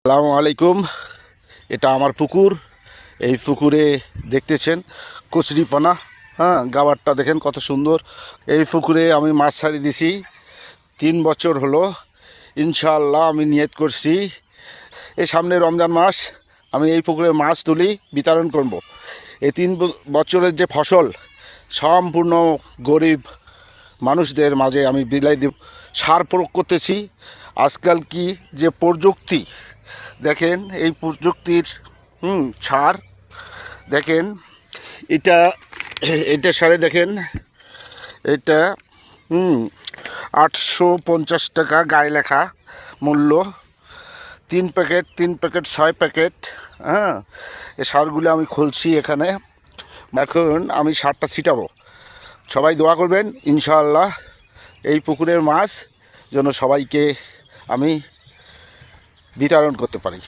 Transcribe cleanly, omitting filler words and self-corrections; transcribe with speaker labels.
Speaker 1: আসসালামু আলাইকুম। এটা আমার পুকুর। এই পুকুরে দেখতেছেন কচুরিপানা, হ্যাঁ, গাবারটা দেখেন কত সুন্দর। এই পুকুরে আমি মাছ ছাড়ি দিছি 3 বছর হলো। ইনশাআল্লাহ আমি নিয়ত করছি এই সামনে রমজান মাস আমি এই পুকুরে মাছ তুলি বিতরণ করব। এই 3 বছরের যে ফসল সম্পূর্ণ গরিব মানুষদের মাঝে আমি বিলাই দিব। সার প্রয়োগ করতেছি। আজকাল কি যে প্রযুক্তি দেখেন, এই প্রযুক্তির সার দেখেন। এটা এটা সারে দেখেন, এটা 850 টাকা গায়ে লেখা মূল্য। 3 প্যাকেট 6 প্যাকেট। হ্যাঁ, এই সারগুলো আমি খুলছি এখানে। এখন আমি সারটা ছিটাবো। সবাই দোয়া করবেন ইনশাআল্লাহ এই পুকুরের মাছ যেন সবাইকে আমি বিতরণ করতে পারি।